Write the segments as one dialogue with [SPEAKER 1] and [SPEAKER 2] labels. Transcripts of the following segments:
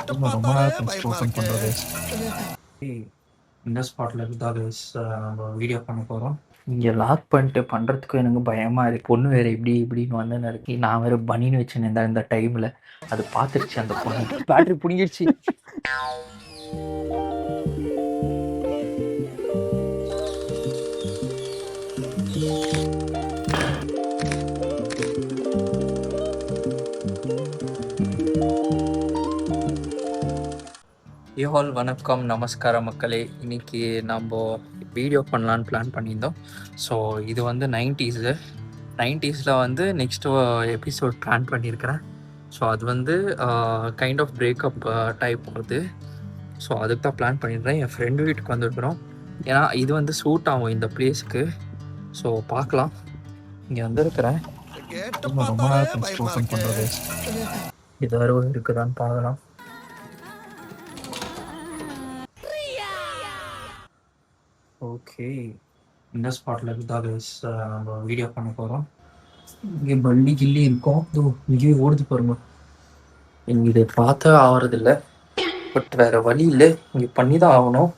[SPEAKER 1] ரொம்ப ரொம்ப நாள் கழிச்சு ஓப்பன் பண்ணுறது. இந்த ஸ்பாட்டில் இருந்தால் நம்ம வீடியோ பண்ண போகிறோம். இங்கே லாக் பண்ணிட்டு பண்ணுறதுக்கும் எனக்கு பயமாக இருக்குது. பொண்ணு வேறு இப்படி இப்படின்னு வந்து இருக்கு. நான் வேறு பனின்னு வச்சுன்னு இந்த டைமில் அது பார்த்துருச்சு. அந்த பொண்ணு பேட்ரி பிடிங்கிடுச்சு. யோஹால் வணக்கம் நமஸ்காரம் மக்களே. இன்னைக்கு நம்ம வீடியோ பண்ணலான்னு பிளான் பண்ணியிருந்தோம். ஸோ இது வந்து 90s வந்து நெக்ஸ்ட் எபிசோட் பிளான் பண்ணியிருக்கிறேன். ஸோ அது வந்து கைண்ட் ஆஃப் பிரேக்கப் டைப் வருது. ஸோ அதுக்கு தான் பிளான் பண்ணியிருந்தேன். என் ஃப்ரெண்டு வீட்டுக்கு வந்துருக்குறோம். ஏன்னா இது வந்து சூட் ஆகும் இந்த பிளேஸ்க்கு. ஸோ பார்க்கலாம். இங்கே வந்துருக்கிறேன். ரொம்ப ரொம்ப நாள் கழிச்சு ஓப்பன் பண்ணுறது. இது வேறு இருக்குதான்னு பார்க்கலாம். ஓகே, இந்த ஸ்பாட்டில் இருந்தால் நம்ம வீடியோ பண்ண போகிறோம். இங்கே பள்ளி கிள்ளி இருக்கோம். இங்கேயே ஓடுது பாருங்க. எனக்கு இதை பார்த்தா ஆகிறதில்ல. பட் வேறு வழி இல்லை, இங்கே பண்ணி தான் ஆகணும்.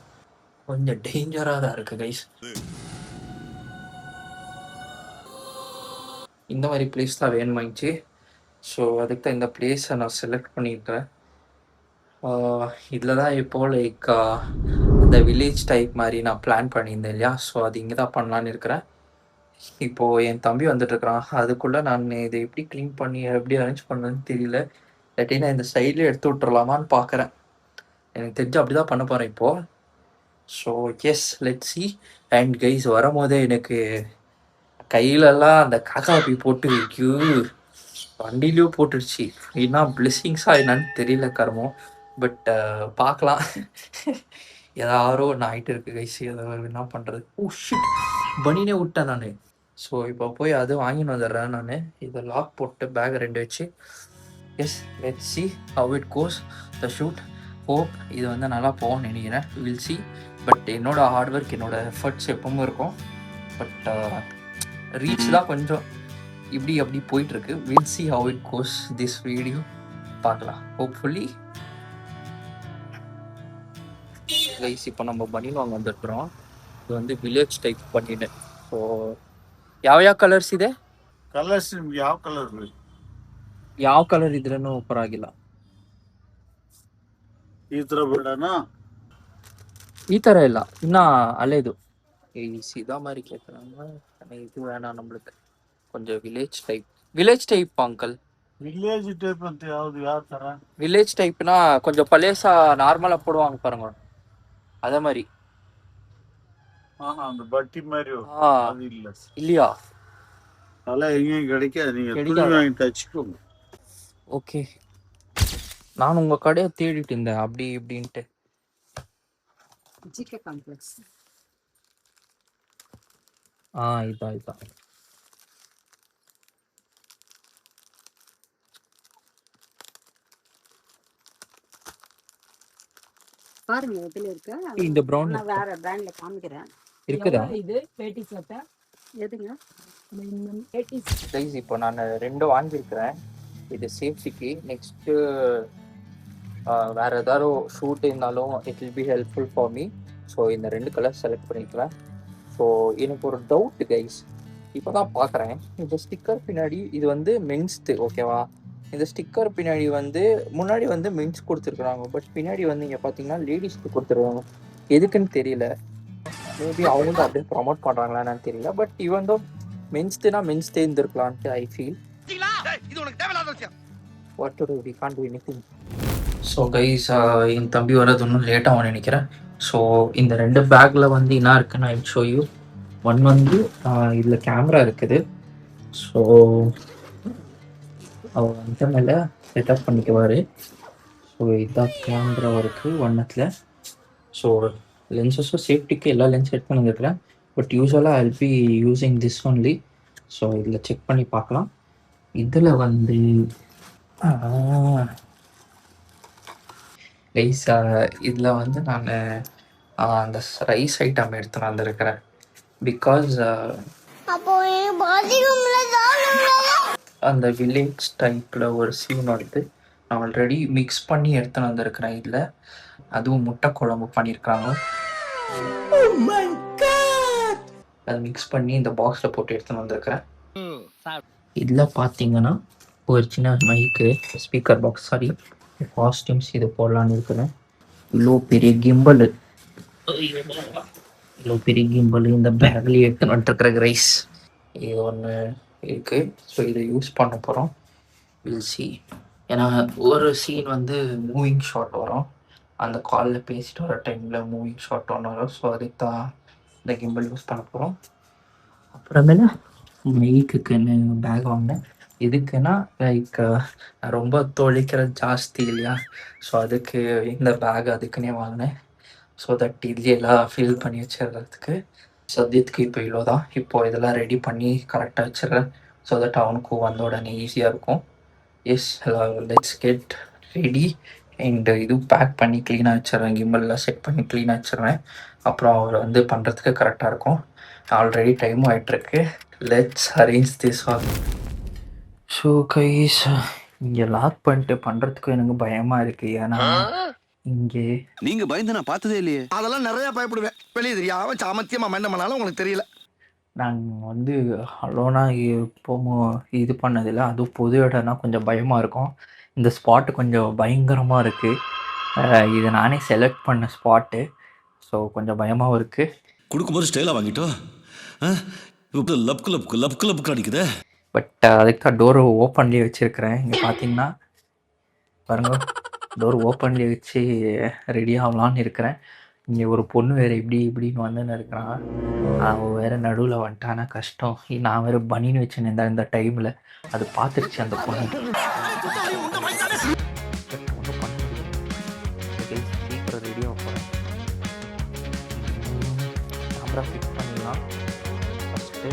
[SPEAKER 1] கொஞ்சம் டேஞ்சராக தான் இருக்குது கைஸ். இந்த மாதிரி பிளேஸ் தான் வேணுமாயிடுச்சு. ஸோ அதுக்கு தான் இந்த பிளேஸை நான் செலக்ட் பண்ணியிருக்கேன். இதில் தான் இப்போது லைக் இந்த வில்லேஜ் டைப் மாதிரி நான் பிளான் பண்ணியிருந்தேன் இல்லையா. ஸோ அது இங்கே தான் பண்ணலான்னு இருக்கிறேன். இப்போது என் தம்பி வந்துட்டுருக்கிறான். அதுக்குள்ளே நான் இதை எப்படி க்ளீன் பண்ணி எப்படி அரேஞ்ச் பண்ணணுன்னு தெரியல. இல்லாட்டி நான் இந்த சைடில் எடுத்து விட்டுறலாமான்னு பார்க்குறேன். எனக்கு தெரிஞ்சு அப்படி தான் பண்ண போகிறேன் இப்போது. So yes, let's see. And guys, வரும்போதே எனக்கு கையிலலாம் அந்த காக்காப்பி போட்டு வண்டிலையும் போட்டுடுச்சு. ஏன்னா பிளெஸ்ஸிங்ஸாக என்னன்னு தெரியல கர்மம். பட் பார்க்கலாம். ஏதாரோ ஒன்று ஆகிட்டு இருக்குது கைஸ். ஏதாவது என்ன பண்ணுறது. ஷிட், பனினே விட்டேன் நான். ஸோ இப்போ போய் அது வாங்கின்னு வந்துடுறேன் நான். இதை லாக் போட்டு பேக் 2 வச்சு. Yes, let's see how it goes the shoot. Hope இது வந்து நல்லா போகும்னு நினைக்கிறேன். Will see. பட் என்னோடய ஹார்ட் ஒர்க், என்னோடய எஃபர்ட்ஸ் எப்பவும் இருக்கும். பட் ரீச் தான் கொஞ்சம் இப்படி அப்படி போயிட்டுருக்கு. Will see how it goes this video. பார்க்கலாம். ஹோப்ஃபுல்லி கைஸ், இப்போ நம்ம பனின் வாங்க வந்துருக்குறோம். இது வந்து ವಿಲೇಜ್ ಟೈಪ್ ಬನ್ನಿನೆ. ಸೊ ಯಾವ ಕಲರ್ಸ್ ಇದೆ?
[SPEAKER 2] ಕಲರ್ಸ್ ನಿಮ್ಗೆ ಯಾವ ಕಲರ್ ಬೇಕು?
[SPEAKER 1] ಯಾವ ಕಲರ್ ಇದ್ರೂ ಪರವಾಗಿಲ್ಲ.
[SPEAKER 2] ಈ ತರ ಬೇಡನಾ?
[SPEAKER 1] ಈ ಥರ ಇಲ್ಲ, ಇನ್ನ ಹಳೇದು. ಈ ಸೀದಾ மாதிரி கேட்குறாங்க. இது வேணாம் நம்மளுக்கு. கொஞ்சம் village type uncle.
[SPEAKER 2] Village type ಅಂತ ಯಾವ್ದು ಯಾವ ತರ?
[SPEAKER 1] வில்லேஜ் டைப்னா கொஞ்சம் பழையசா நார்மலாக போடுவாங்க பாருங்க, அதே மாதிரி.
[SPEAKER 2] அந்த பட்டி மாதிரி அது இல்ல
[SPEAKER 1] இல்லையா?
[SPEAKER 2] அதெல்லாம் எங்கேயும் கிடைக்காது. நீங்க துணி
[SPEAKER 1] கிடைக்காதா?
[SPEAKER 2] வாங்கி தச்சுக்கோங்க.
[SPEAKER 1] ஓகே, நான் உங்கள் கடையை தேடிட்டு இருந்தேன் அப்படி இப்படின்ட்டு.
[SPEAKER 3] GK complex.
[SPEAKER 1] இதான்
[SPEAKER 3] பாருங்க எதுல இருக்கு.
[SPEAKER 1] இந்த ப்ரௌன்
[SPEAKER 3] நான் வேற பிராண்ட்ல காமிக்கிறேன்.
[SPEAKER 1] இருக்குதா?
[SPEAKER 4] இது வேட்டி சட்டை
[SPEAKER 3] எதுங்க?
[SPEAKER 4] வேட்டி
[SPEAKER 1] கைஸ், இப்போ நான் 2 வாங்கியிருக்கிறேன். இது சேஃப்டிக்கு. நெக்ஸ்ட்டு வேறு ஏதாவது ஷூட் இருந்தாலும் it will be helpful for me. So இந்த 2 கலர் செலக்ட் பண்ணிக்கிறேன். ஸோ எனக்கு ஒரு டவுட் கைஸ், இப்போ தான் பார்க்குறேன். இந்த ஸ்டிக்கர் பின்னாடி இது வந்து மென்ஸ்து, ஓகேவா? இந்த ஸ்டிக்கர் பின்னாடி வந்து முன்னாடி வந்து மென்ஸ் கொடுத்துருக்குறாங்க. பட் பின்னாடி வந்து இங்கே பார்த்தீங்கன்னா லேடிஸ்க்கு கொடுத்துருக்காங்க. எதுக்குன்னு தெரியல. மேபி அவங்க தான் அப்படியே ப்ரமோட் பண்ணுறாங்களான்னு தெரியல. பட் இவன் தான் மென்ஸ்துனா மென்ஸ்தே இருந்திருக்கலான்ட்டு I feel. What to do, we can't do anything. So guys, என் தம்பி வர்றது இன்னும் லேட்டாக நினைக்கிறேன். ஸோ இந்த 2 பேக்கில் வந்து என்ன இருக்குன்னு ஐ ஷோ யூ. ஒன் வந்து இதில் கேமரா இருக்குது. ஸோ அவர் வந்து மேலே செட்டப் பண்ணிக்குவார். ஸோ இதுதான் கேமரா இருக்குது ஒன்றத்தில். ஸோ லென்சஸும் சேஃப்டிக்கு எல்லா லென்ஸ் செட் பண்ணி வந்துருக்கிறேன். பட் யூஸ்வலாக I be using this only. So இதில் செக் பண்ணி பார்க்கலாம். இதில் வந்து ரைஸ், இதில் வந்து நான் அந்த ரைஸ் ஐட்டம் எடுத்து வந்திருக்கிறேன். பிகாஸ் அந்த வில்லேஜ் டைப்பில் ஒரு சீன் வருது. நான் ஆல்ரெடி மிக்ஸ் பண்ணி எடுத்துன்னு வந்திருக்கிறேன் இதில். அதுவும் முட்டை குழம்பு பண்ணியிருக்காங்க. அது மிக்ஸ் பண்ணி இந்த பாக்ஸில் போட்டு எடுத்துன்னு வந்திருக்கிறேன். இதில் பார்த்தீங்கன்னா ஒரு சின்ன மைக்கு, ஸ்பீக்கர் பாக்ஸ், சாரி காஸ்டியூம்ஸ் இது போடலான்னு இருக்கிறேன். இவ்வளோ பெரிய கிம்பல், இந்த பேக்லேயே எடுத்துன்னு வந்துட்டுருக்கிற ரைஸ் இது ஒன்று இருக்குது. ஸோ இதை யூஸ் பண்ண போகிறோம். Will see. ஏன்னா ஒரு சீன் வந்து மூவிங் ஷாட் வரும், அந்த காலில் பேசிட்டு வர டைமில் மூவிங் ஷாட் ஒன்று வரும். ஸோ அதுக்கு தான் இந்த கிம்பல் யூஸ் பண்ண போகிறோம். அப்புறமேல மைக்குக்குன்னு பேக் வாங்கினேன். எதுக்குன்னா லைக் ரொம்ப தொலைக்கிறது ஜாஸ்தி இல்லையா, ஸோ அதுக்கு இந்த பேக் அதுக்குன்னே வாங்கினேன். ஸோ தட் இதுலாம் ஃபில் பண்ணி வச்சிடுறதுக்கு. சத்யத்துக்கு இப்போ இவ்வளோ தான். இப்போது இதெல்லாம் ரெடி பண்ணி கரெக்டாக வச்சிடுறேன். ஸோ தட் அவனுக்கும் வந்த உடனே ஈஸியாக இருக்கும். Yes, let's get ready. And இது பேக் பண்ணி க்ளீனாக வச்சிடுறேன், கிம்பல்லாம் செட் பண்ணி க்ளீனாக வச்சிடுறேன். அப்புறம் அவர் வந்து பண்ணுறதுக்கு கரெக்டாக இருக்கும். ஆல்ரெடி டைமும் ஆகிட்டுருக்கு. Let's arrange this all. So guys, இங்கே லாக் பண்ணிட்டு பண்ணுறதுக்கும் எனக்கு பயமாக இருக்குது. ஏன்னா இங்கே
[SPEAKER 5] நீங்க பயந்து நான் பார்த்ததே இல்லையே.
[SPEAKER 6] அதெல்லாம் நிறைய பயப்படுவேன். வெளியே தெரியாம சாமத்தியமா மண்ண பண்ணாலும் உங்களுக்கு தெரியல.
[SPEAKER 1] நான் வந்து அலோனாக இப்போமோ இது பண்ணதில்லை. அதுவும் பொது இடம்னா கொஞ்சம் பயமாக இருக்கும். இந்த ஸ்பாட்டு கொஞ்சம் பயங்கரமாக இருக்குது. இது நானே செலக்ட் பண்ண ஸ்பாட்டு. ஸோ கொஞ்சம் பயமாகவும் இருக்குது.
[SPEAKER 5] கொடுக்கும்போது ஸ்டைலாக வாங்கிட்டோம். இப்போ லப்க்கு அடிக்குதே.
[SPEAKER 1] பட் அதுக்கு தான் டோரை ஓப்பன்லேயே வச்சுருக்கிறேன். இங்கே பார்த்தீங்கன்னா பாருங்க, டோர் ஓப்பன்லேயே வச்சு ரெடி ஆகலான்னு இருக்கிறேன். இங்கே ஒரு பொண்ணு வேறு இப்படின்னு வந்துன்னு இருக்கிறான். அவன் வேறு நடுவில் வந்துட்டானா கஷ்டம். நான் வேறு பனின்னு வச்சுன்னு இந்த டைமில் அது பார்த்துருச்சு அந்த பொண்ணு. ஒன்றும் பண்ண முடியாது. சீக்கிரம் ரெடியாக போகிறேன். கேமரா ஃபிக்ஸ் பண்ணிடலாம் ஃபஸ்ட்டு.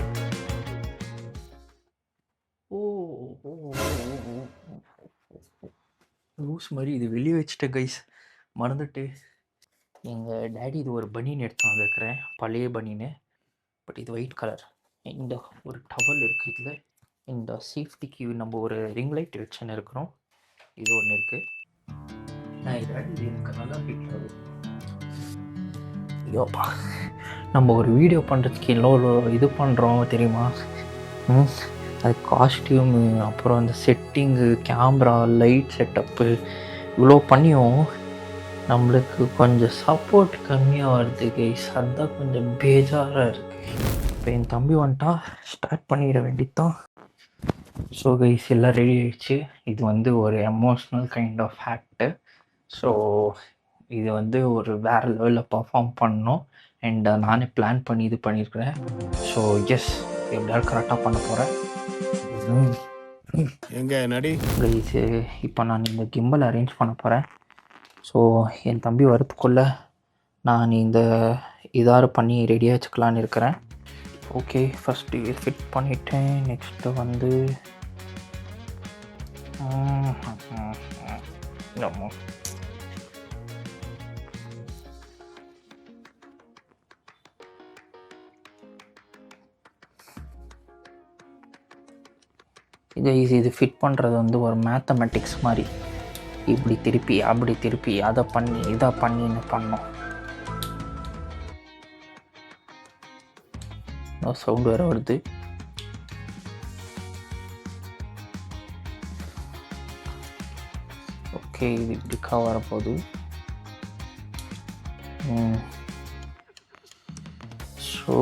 [SPEAKER 1] லூஸ் மாதிரி இது வெளியே வச்சுட்டேன் கைஸ், மறந்துட்டு. எங்கள் டேடி இது ஒரு பனியன் எடுத்து வந்திருக்கிறேன், பழைய பனியனு. பட் இது ஒயிட் கலர். இந்த ஒரு டவல் இருக்குது இதில். இந்த சேஃப்டிக்கு நம்ம ஒரு ரிங் லைட் வச்சுன்னு இருக்கிறோம். இது ஒன்று இருக்குது. நான் இது எனக்கு நல்லா ஃபிட் ஆகுது. ஐயோப்பா, நம்ம ஒரு வீடியோ பண்ணுறதுக்கு எவ்வளோ இது பண்ணுறோம் தெரியுமா? அது காஸ்டியூமு, அப்புறம் அந்த செட்டிங்கு, கேமரா, லைட் செட்டப்பு, இவ்வளோ பண்ணியும் நம்மளுக்கு கொஞ்சம் சப்போர்ட் கம்மியாக வருது கைஸ். அதுதான் கொஞ்சம் பேஜாராக இருக்குது. இப்போ என் தம்பி வந்துட்டா ஸ்டார்ட் பண்ணிட வேண்டியதான். ஸோ கைஸ், எல்லாம் ரெடி ஆகிடுச்சு. இது வந்து ஒரு emotional kind of act. So இது வந்து ஒரு வேறு லெவலில் பர்ஃபார்ம் பண்ணணும். அண்ட் நானே பிளான் பண்ணி இது பண்ணியிருக்கிறேன். ஸோ எஸ், எப்படியாவது கரெக்டாக பண்ண போகிறேன்.
[SPEAKER 6] எங்க நடி
[SPEAKER 1] கைஸ், இப்போ நான் இந்த கிம்பல் அரேஞ்ச் பண்ண போகிறேன். ஸோ என் தம்பி வரத்துக்குள்ளே நான் இந்த இதாறு பண்ணி ரெடியாக வச்சுக்கலான்னு இருக்கிறேன். ஓகே, ஃபஸ்ட்டு ஃபிட் பண்ணிவிட்டேன். நெக்ஸ்ட்டு வந்து நம்ம இது ஃபிட் பண்ணுறது வந்து ஒரு மேத்தமெட்டிக்ஸ் மாதிரி. இப்படி திருப்பி அப்படி திருப்பி அதை பண்ணி இதை பண்ணின்னு பண்ணோம். சவுண்டு வேறு வருது. ஓகே, இது இப்படி கவர் போகுது. ஸோ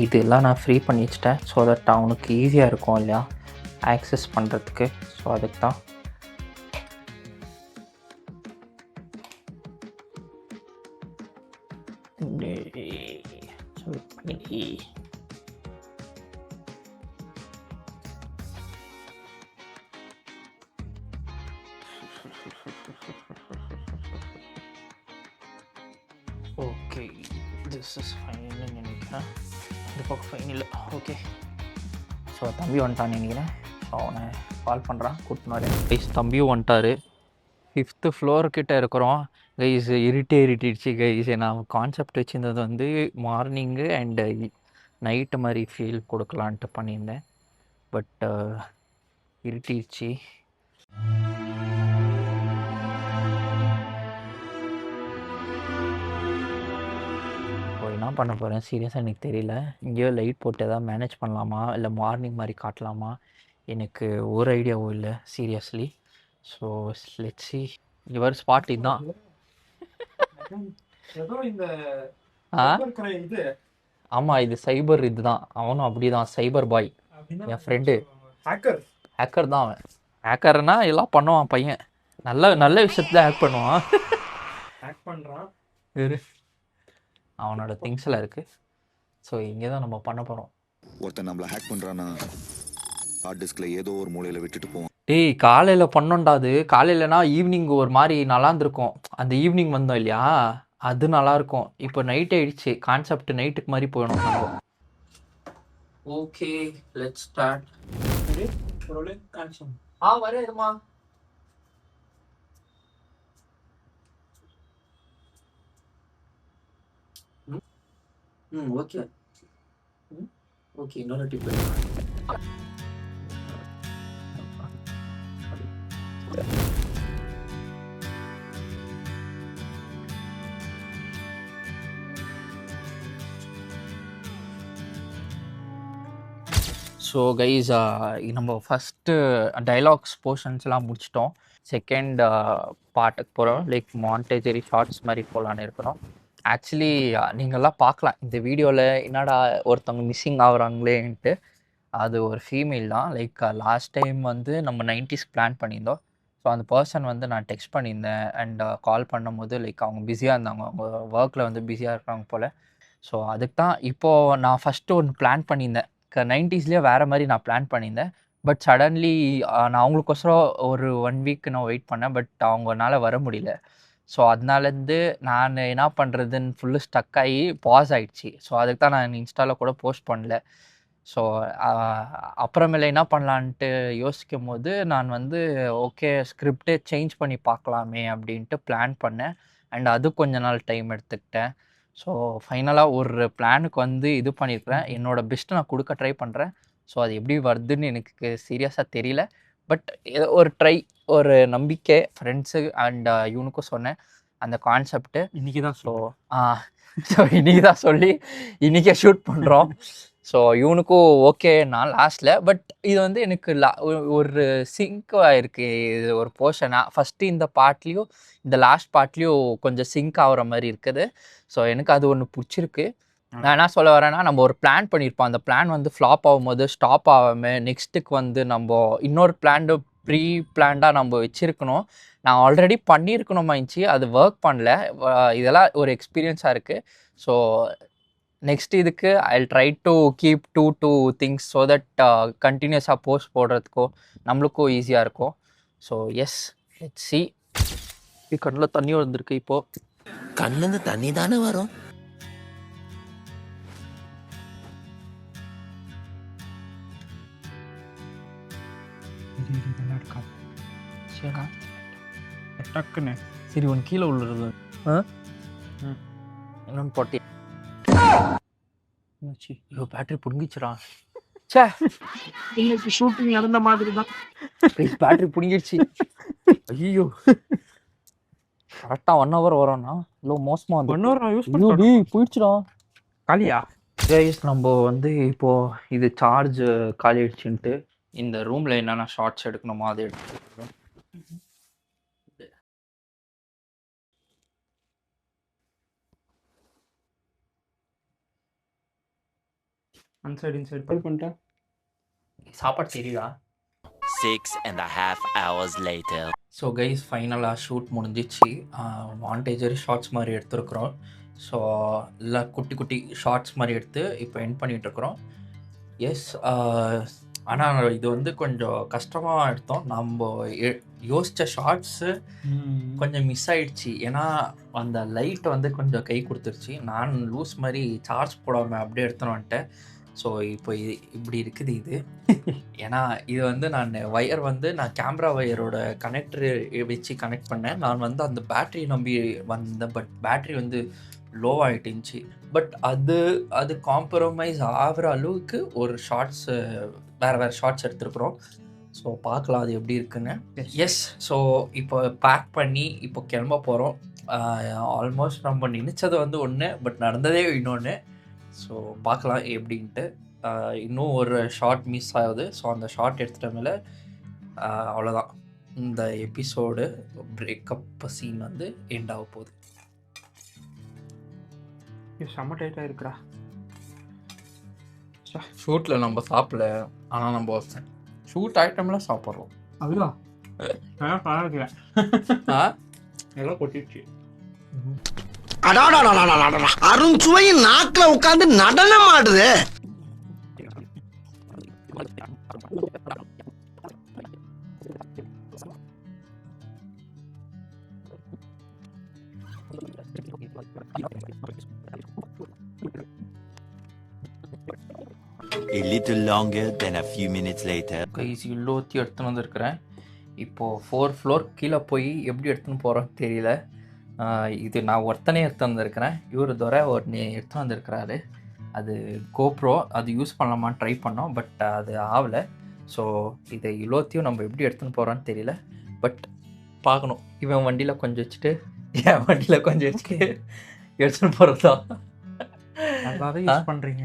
[SPEAKER 1] இதெல்லாம் நான் ஃப்ரீ பண்ணி வச்சிட்டேன். ஸோ தட் அவனுக்கு ஈஸியாக இருக்கும் இல்லையா ஆக்சஸ் பண்ணுறதுக்கு. ஸோ அதுக்கு தான். ஓகே, திஸ் இஸ் ஃபைன்னு நினைக்கிறேன். இந்த பக்கம் ஃபைன் இல்லை. ஓகே, ஸோ தம்பி வந்துட்டான்னு நினைக்கிறேன். ஸோ அவனை கால் பண்ணுறான், கூட்டினாரு. கைஸ், தம்பியும் வந்துட்டார். 5th ஃப்ளோர்கிட்ட இருக்கிறோம் கைஸ். இருட்டிடுச்சு கைஸ். நான் கான்செப்ட் வச்சுருந்தது வந்து மார்னிங்கு அண்டு நைட்டு மாதிரி ஃபீல் கொடுக்கலான்ட்டு பண்ணியிருந்தேன். பட் இருட்டிடுச்சு. இப்போ என்ன பண்ண போகிறேன் சீரியஸாக எனக்கு தெரியல. இங்கேயோ லைட் போட்டு எதாவது மேனேஜ் பண்ணலாமா, இல்லை மார்னிங் மாதிரி காட்டலாமா, எனக்கு ஒரு ஐடியாவும் இல்லை seriously. So let's see. Your spot இதுதான்.
[SPEAKER 7] ஏதோ இந்த
[SPEAKER 1] ஆ
[SPEAKER 7] இருக்கிற இது
[SPEAKER 1] ஆமாம், இது சைபர் இதுதான். அவனும் அப்படி தான், சைபர் பாய். என் ஃப்ரெண்டு
[SPEAKER 7] ஹேக்கர்
[SPEAKER 1] ஹேக்கர் தான் அவன். ஹேக்கர்னா எல்லாம் பண்ணுவான் பையன். நல்ல நல்ல விஷயத்துல ஹேக் பண்ணுவான்.
[SPEAKER 7] ஹேக் பண்றான்.
[SPEAKER 1] இரு, அவனோட திங்ஸ் எல்லாம் இருக்கு. ஸோ இங்கே தான் நம்ம பண்ண போகிறோம்.
[SPEAKER 6] ஒருத்தன் நம்மள ஹேக் பண்றானா ஹார்ட் டிஸ்க்ல ஏதோ ஒரு மூலையில விட்டுட்டு போவான்.
[SPEAKER 1] டேய் காலையில் பண்ணோண்டா. அது காலையிலனா ஈவினிங் ஒரு மாதிரி நல்லா இருந்திருக்கும். அந்த ஈவினிங் வந்தோம் இல்லையா, அது நல்லா இருக்கும். இப்போ நைட் ஆயிடுச்சு. கான்செப்ட் நைட்டுக்கு மாதிரி போயிடும் நம்ம. Okay let's start.
[SPEAKER 7] Role action.
[SPEAKER 1] வரேம்மா. ஓகே ஓகே இன்னொரு டிப். ஸோ கைஸ், நம்ம ஃபஸ்ட்டு டைலாக்ஸ் போர்ஷன்ஸ்லாம் முடிச்சிட்டோம். செகண்ட் பார்ட்டுக்கு போகிறோம். லைக் மாண்டேஜரி ஷார்ட்ஸ் மாதிரி போகலான்னு இருக்கிறோம். ஆக்சுவலி நீங்கள்லாம் பார்க்கலாம் இந்த வீடியோவில் என்னடா ஒருத்தவங்க மிஸ்ஸிங் ஆகுறாங்களேன்ட்டு. அது ஒரு ஃபீமேல் தான். லைக் லாஸ்ட் டைம் வந்து நம்ம 90s பிளான் பண்ணியிருந்தோம். ஸோ அந்த பர்சன் வந்து நான் டெக்ஸ்ட் பண்ணியிருந்தேன் அண்ட் கால் பண்ணும்போது லைக் அவங்க பிஸியாக இருந்தாங்க. அவங்க ஒர்க்கில் வந்து பிஸியாக இருக்கிறாங்க போல். ஸோ அதுக்கு தான் இப்போது நான் ஃபஸ்ட்டு ஒன்று பிளான் பண்ணியிருந்தேன். 90ஸ்லேயே வேறு மாதிரி நான் பிளான் பண்ணியிருந்தேன். பட் சடன்லி நான் அவங்களுக்கோசரம் ஒரு 1 வீக் நான் வெயிட் பண்ணேன். பட் அவங்கனால வர முடியல. ஸோ அதனாலேருந்து நான் என்ன பண்ணுறதுன்னு ஃபுல்லு ஸ்டக் ஆகி பாஸ் ஆகிடுச்சு. ஸோ அதுக்கு தான் நான் இன்ஸ்டாவில் கூட போஸ்ட் பண்ணல. ஸோ அப்புறமேல என்ன பண்ணலான்ட்டு யோசிக்கும் போது நான் வந்து ஓகே ஸ்கிரிப்டே சேஞ்ச் பண்ணி பார்க்கலாமே அப்படின்ட்டு பிளான் பண்ணேன். அண்ட் அது கொஞ்ச நாள் டைம் எடுத்துக்கிட்டேன். ஸோ ஃபைனலாக ஒரு பிளானுக்கு வந்து இது பண்ணியிருக்கிறேன். என்னோடய பெஸ்ட்டு நான் கொடுக்க ட்ரை பண்ணுறேன். ஸோ அது எப்படி வருதுன்னு எனக்கு சீரியஸாக தெரியல. பட் ஏதோ ஒரு ட்ரை, ஒரு நம்பிக்கை ஃப்ரெண்ட்ஸு அண்ட் இவனுக்கும் சொன்னேன் அந்த கான்செப்ட்டு.
[SPEAKER 7] இன்னைக்கு தான்
[SPEAKER 1] ஸோ இன்றைக்கி தான் சொல்லி இன்றைக்கே ஷூட் பண்ணுறோம். ஸோ இவனுக்கும் ஓகே நான் லாஸ்ட்டில். பட் இது வந்து எனக்கு ஒரு சிங்க் ஆகிருக்கு. இது ஒரு போர்ஷனாக ஃபஸ்ட்டு இந்த பார்ட்லேயும் இந்த லாஸ்ட் பார்ட்லேயும் கொஞ்சம் சிங்க் ஆகிற மாதிரி இருக்குது. ஸோ எனக்கு அது ஒன்று பிடிச்சிருக்கு. நான் என்ன சொல்ல வரேன்னா, நம்ம ஒரு பிளான் பண்ணியிருப்போம். அந்த பிளான் வந்து ஃப்ளாப் ஆகும்போது ஸ்டாப் ஆகாமல் நெக்ஸ்ட்டுக்கு வந்து நம்ம இன்னொரு பிளான்டு ப்ரீ பிளான்டாக நம்ம வச்சுருக்கணும். நான் ஆல்ரெடி பண்ணியிருக்கணுமாயிடுச்சு, அது ஒர்க் பண்ணல. இதெல்லாம் ஒரு எக்ஸ்பீரியன்ஸாக இருக்குது. ஸோ நெக்ஸ்ட் இதுக்கு I try to keep 2 things so that கண்டினியூஸாக போஸ்ட் போடுறதுக்கோ நம்மளுக்கும் ஈஸியாக இருக்கும். So yes let's C. கண்ணில் தண்ணி வந்திருக்கு இப்போது.
[SPEAKER 8] கண்ணுந்து தண்ணி தானே வரும்.
[SPEAKER 1] சரிடா
[SPEAKER 7] டக்குன்னு
[SPEAKER 1] சரி ஒன்று கீழே உள்ளது இன்னொன்று போட்டி. ஐயோ பேட்டரி பிடுங்கிச்சுடா. சே
[SPEAKER 7] இன்னைக்கு ஷூட்டிங் நடந்த மாதிரி தான்.
[SPEAKER 1] பேட்டரி பிடுங்கிடுச்சு. ஐயோ கரெக்டாக 1 hour வரோம்னா இவ்வளோ மோசமாக வந்து
[SPEAKER 7] 1 hour யூஸ்
[SPEAKER 1] ஐயோ
[SPEAKER 7] பண்ணி
[SPEAKER 1] போயிடுச்சுடா.
[SPEAKER 7] காலியா?
[SPEAKER 1] கைஸ் நம்ம வந்து இப்போது இது சார்ஜ் காலி ஆயிடுச்சுன்ட்டு இந்த ரூமில் என்னென்ன ஷார்ட்ஸ் எடுக்கணுமோ அதை எடுத்துக்கிறோம்.
[SPEAKER 7] இன்சைட் கால் பண்ணிட்டேன்.
[SPEAKER 1] சாப்பாடு தெரியுதா?
[SPEAKER 8] 6.5 hours later.
[SPEAKER 1] ஸோ கைஸ் ஃபைனலாக ஷூட் முடிஞ்சிச்சு. மாண்டேஜரி ஷார்ட்ஸ் மாதிரி எடுத்துருக்குறோம். ஸோ இல்லை குட்டி குட்டி ஷார்ட்ஸ் மாதிரி எடுத்து இப்போ எண்ட் பண்ணிகிட்ருக்குறோம். எஸ் ஆனால் இது வந்து கொஞ்சம் கஷ்டமாக எடுத்தோம். நம்ம யோசித்த ஷார்ட்ஸு கொஞ்சம் மிஸ் ஆகிடுச்சு. ஏன்னா அந்த லைட் வந்து கொஞ்சம் கை கொடுத்துருச்சு. நான் லூஸ் மாதிரி சார்ஜ் போடாமல் அப்படியே எடுத்துன்னு வந்துட்டேன். ஸோ இப்போ இது இப்படி இருக்குது இது. ஏன்னா இது வந்து நான் ஒயர் வந்து நான் கேமரா ஒயரோட கனெக்டரு வச்சு கனெக்ட் பண்ணேன். நான் வந்து அந்த பேட்ரி நம்பி வந்தேன். பட் பேட்ரி வந்து லோ ஆகிட்டுருந்துச்சு. பட் அது காம்ப்ரமைஸ் ஆகிற அளவுக்கு ஒரு ஷார்ட்ஸு வேறு ஷார்ட்ஸ் எடுத்துருக்குறோம். ஸோ பார்க்கலாம் அது எப்படி இருக்குன்னு. எஸ், ஸோ இப்போ பேக் பண்ணி இப்போ கிளம்ப போகிறோம். ஆல்மோஸ்ட் நம்ம நினச்சது வந்து ஒன்று, பட் நடந்ததே இன்னொன்று. ஸோ பார்க்கலாம் எப்படின்ட்டு. இன்னும் ஒரு ஷார்ட் மிஸ் ஆகுது. ஸோ அந்த ஷார்ட் எடுத்துகிட்ட மேலே அவ்வளோதான், இந்த எபிசோடு பிரேக்கப் சீன் வந்து எண்ட் ஆக போகுது.
[SPEAKER 7] செம்ம டைட்டாக இருக்குடா.
[SPEAKER 1] ஷூட்டில் நம்ம சாப்பிடல, ஆனால் நம்ம ஷூட் ஐட்டம்லாம் சாப்பிட்றோம்.
[SPEAKER 7] அதுதான் நான் பார்க்கிறேன்.
[SPEAKER 1] ஆ
[SPEAKER 7] எல்லாம் கொட்டிடுச்சு.
[SPEAKER 9] அருண்சுவையின் நாக்குல உட்கார்ந்து நடனம் ஆடுது.
[SPEAKER 8] A little longer than a few minutes later.
[SPEAKER 1] Guys இவ்வளோத்தி எடுத்துன்னு வந்திருக்கிறேன். இப்போது 4th floor கீழே போய் எப்படி எடுத்துன்னு போகிறோன்னு தெரியல. இது நான் ஒருத்தனே எடுத்து வந்திருக்கிறேன். இவர் துறை ஒருத்தனே எடுத்து வந்திருக்கிறாரு. அது கோப்ரோ, அது யூஸ் பண்ணலாமான்னு ட்ரை பண்ணோம், பட் அது ஆகலை. ஸோ இதை இவ்வளோத்தையும் நம்ம எப்படி எடுத்துன்னு போகிறோன்னு தெரியல, பட் பார்க்கணும். இவன் வண்டியில் கொஞ்சம் வச்சுட்டு என் வண்டியில் கொஞ்சம் வச்சுட்டு எடுத்துன்னு போகிறது தான்.
[SPEAKER 7] நல்லாவே யூஸ் பண்ணுறீங்க.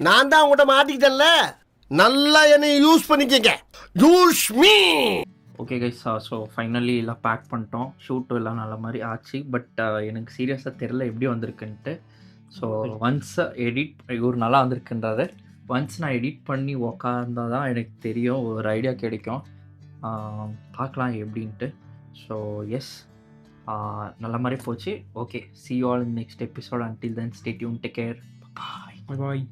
[SPEAKER 9] நான் தான் உங்கள்கிட்ட மாட்டிக்கிட்டேன்ல, நல்லா என்னை யூஸ் பண்ணிக்கங்க. Use me.
[SPEAKER 1] Okay guys, so finally எல்லாம் பேக் பண்ணிட்டோம். ஷூட்டும் எல்லாம் நல்ல மாதிரி ஆச்சு, பட் எனக்கு சீரியஸாக தெரில எப்படி வந்திருக்குன்ட்டு. ஸோ ஒன்ஸ் எடிட், இவர் நல்லா வந்திருக்குன்றாரு. ஒன்ஸ் நான் எடிட் பண்ணி உக்காந்தால் தான் எனக்கு தெரியும், ஒரு ஐடியா கிடைக்கும். பார்க்கலாம் எப்படின்ட்டு. ஸோ எஸ், நல்ல மாதிரி போச்சு. Okay, see you all in next episode. Until then, stay tuned, take care, bye.
[SPEAKER 7] Bye.